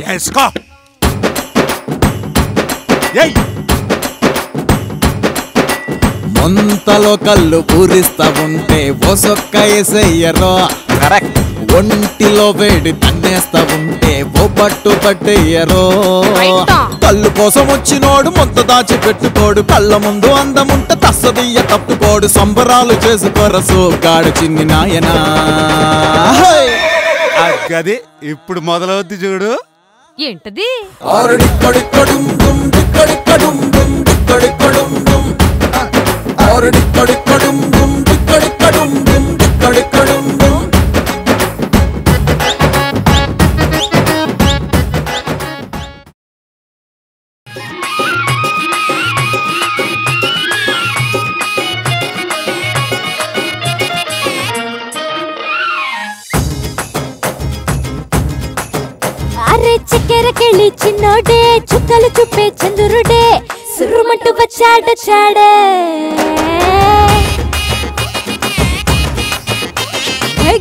వేసుకో. ముంతలో కళ్ళు పూరిస్తా ఉంటే ఒసొక్క ఎసయ్యరో. కరెక్ట్. ఒంటిలో వేడి తన్నేస్తా ఉంటే ఓ పట్టు పట్టేయరో. కళ్ళు కోసం వచ్చినోడు మొత్త దాచి పెట్టుకోడు, కళ్ళ ముందు అందముంటే తస్సదియ్య తప్పుకోడు. సంబరాలు చేసుకోరసు గాడు చిన్ని నాయనా. గది ఇప్పుడు మొదలవుద్ది చూడు. ఏంటది? అరే చక్కెరకెళ్ళి చిన్నోడే, చుక్కలు చూపే చంద్రుడే, సుర్రుమంటూ వచ్చాడ చాడే.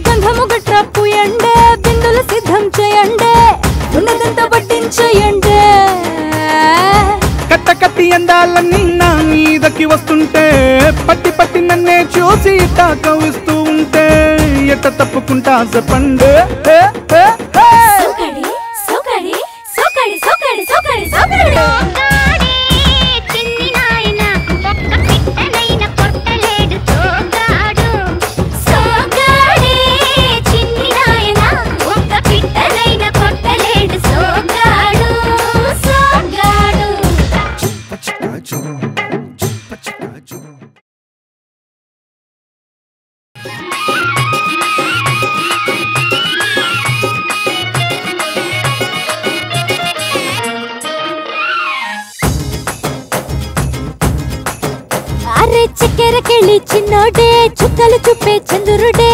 గంధము గట్ర పూయండే, బిందులు సిద్ధం చేయండే, ఉన్నదంతా పట్టించేయండే. కట్ట కట్టి అందాలన్నీ నా మీదకి వస్తుంటే, పట్టి పట్టి నన్నే చూసి తాకవిస్తూ ఉంటే, ఎట్ట తప్పుకుంటా చెప్పండి. అరే చక్కెరకెళ్ళి చిన్నోడే, చుక్కలు చూపే చంద్రుడే,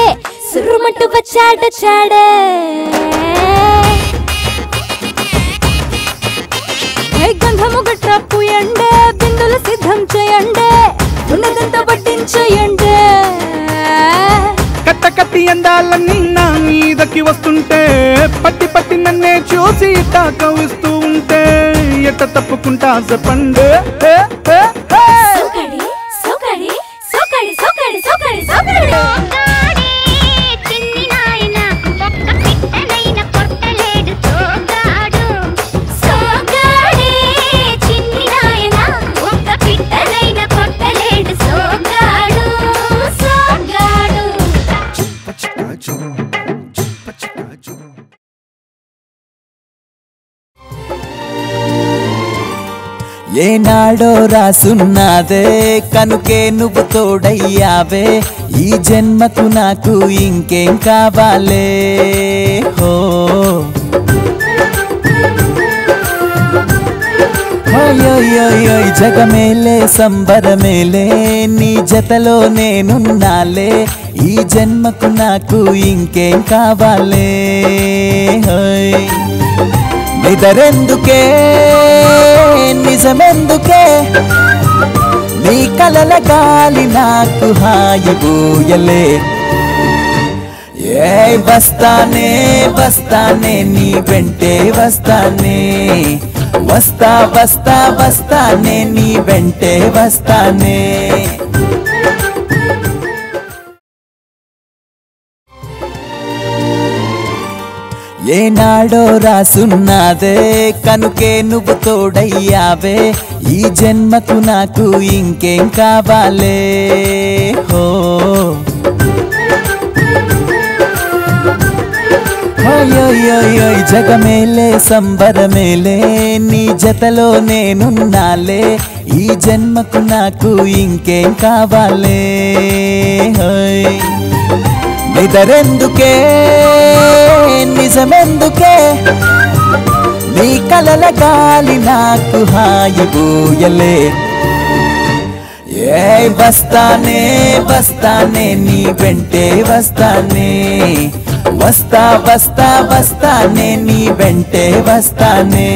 సుర్రుమంటూ వచ్చాడ చాడే. గంధము గట్ర పూయండే, బిందులు సిద్ధం చేయండే, ఉన్నదంతా పట్టించేయండే. కట్ట కట్టి అందాలన్నీ నా మీదకి వస్తుంటే, పట్టి పట్టి నన్నే చూసి తాకవిస్తూ ఉంటే, ఎట్ట తప్పుకుంటా చెప్పండి. ఏనాడో రాసున్నదే కనుకే నువ్వు తోడయ్యావే, ఈ జన్మకు నాకు ఇంకేం కావాలే. హో జగమేలే సంబరమేలే, నీ జతలో నేనున్నాలే, ఈ జన్మకు నాకు ఇంకేం కావాలే. నిదరెందుకే నిజమెందుకే, నీ కలల గాలి నాకు హాయిపోయలే. ఏ వస్తానే వస్తానే నీ వెంటే వస్తానే, వస్తా వస్తా వస్తానే నీ వెంటే వస్తానే. ఏనాడో రాసున్నదే కనుకే నువ్వు తోడయ్యావే, ఈ జన్మకు నాకు ఇంకేం కావాలే. హో జగమేలే సంబరమేలే, నీ జతలో నేనున్నాలే, ఈ జన్మకు నాకు ఇంకేం కావాలే. నిదరెందుకే నిజమెందుకే, నీ కలల గాలి నాకు హాయిపోయలే. ఏ వస్తానే వస్తానే నీ వెంటే వస్తానే, వస్తా వస్తా వస్తానే నీ వెంటే వస్తానే.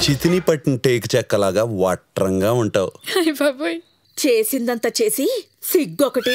చితిని పట్టిన టేకు చెక్కలాగా వట్రంగా ఉంటావు. చేసిందంతా చేసి సిగ్గొకటి.